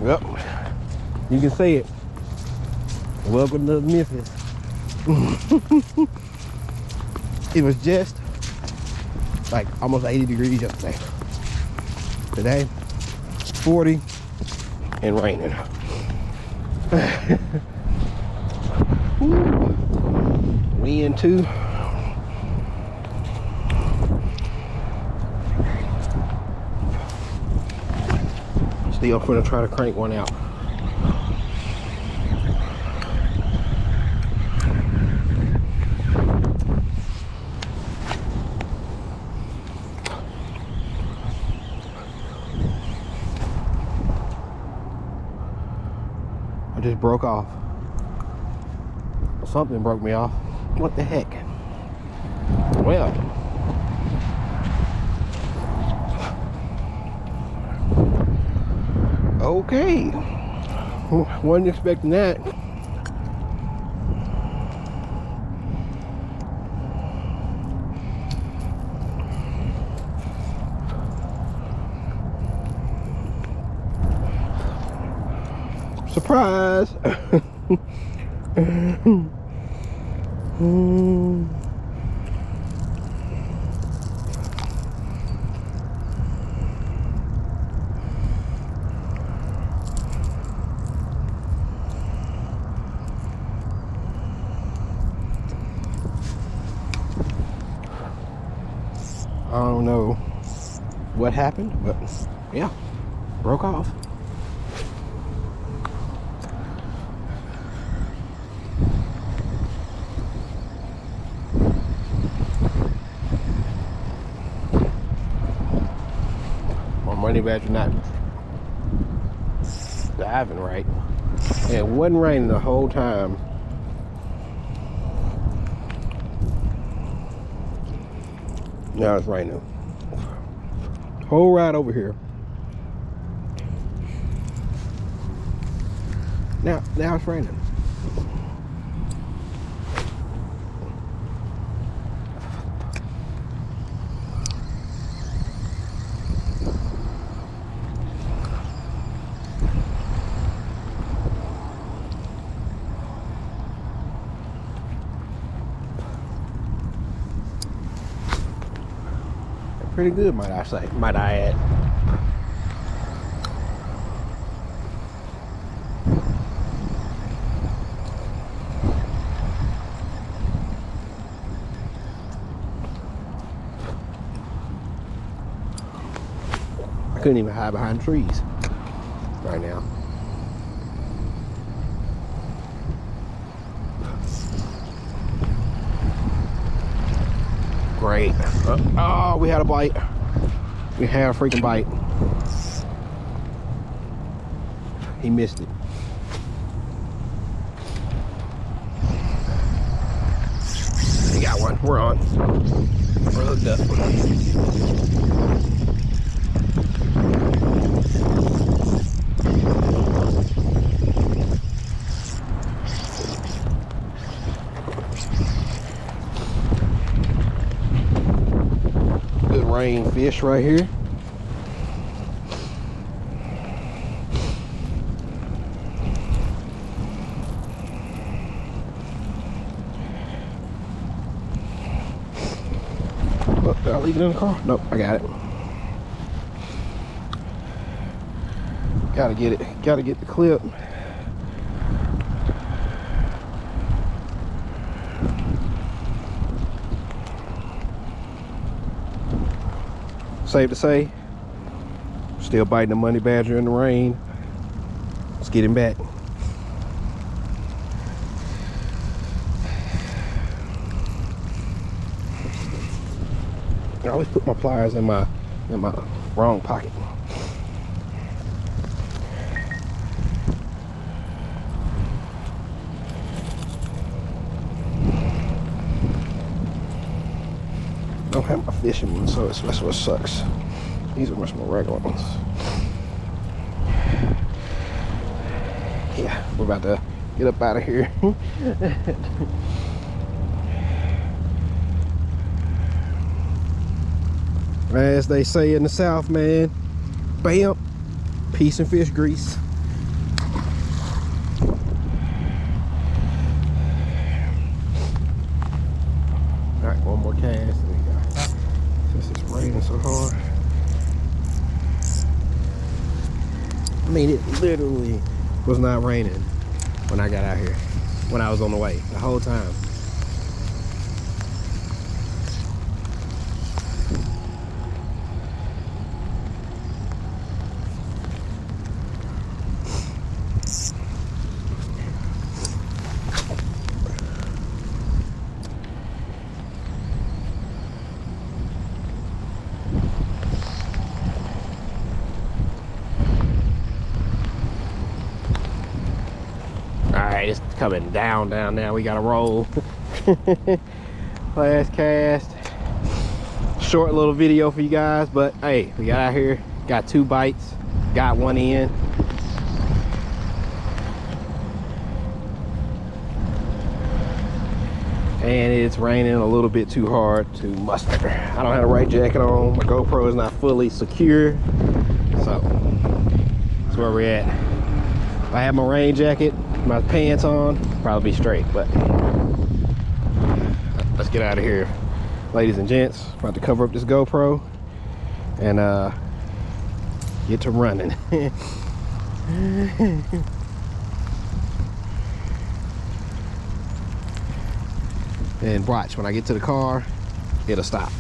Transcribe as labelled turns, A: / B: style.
A: Yep, you can say it. Welcome to Memphis. It was just like almost 80 degrees yesterday. Today, 40 and raining. Wind too. Still gonna try to crank one out. I just broke off. Something broke me off. What the heck? Well, okay. Wasn't expecting that. Surprise. I don't know what happened, but yeah, broke off. My money badger not diving right. It wasn't raining the whole time. Now it's raining. Whole ride over here. Now it's raining. Pretty good, might I say, might I add. I couldn't even hide behind trees right now. Great. Oh, we had a bite. We had a freaking bite. He missed it. He got one. We're on. We're hooked up. Rain fish right here. Oh, did I leave it in the car? Nope, I got it. Gotta get it. Gotta get the clip. Safe to say, still biting the money badger in the rain. Let's get him back. I always put my pliers in my wrong pocket. Don't have my fishing ones, so that's what sucks. These are much more regular ones. Yeah, we're about to get up out of here. As they say in the South, man, bam, peace and fish grease. raining so hard. I mean, it literally was not raining when I got out here, when I was on the way, the whole time. Alright, it's coming down now. We gotta roll. Last cast. Short little video for you guys, but hey, we got out here, got 2 bites, got one in. And it's raining a little bit too hard to muster. I don't have the right jacket on. My GoPro is not fully secure. So that's where we're at. If I had my rain jacket, my pants on, probably be straight, but let's get out of here. Ladies and gents, about to cover up this GoPro and get to running. And watch, when I get to the car, it'll stop.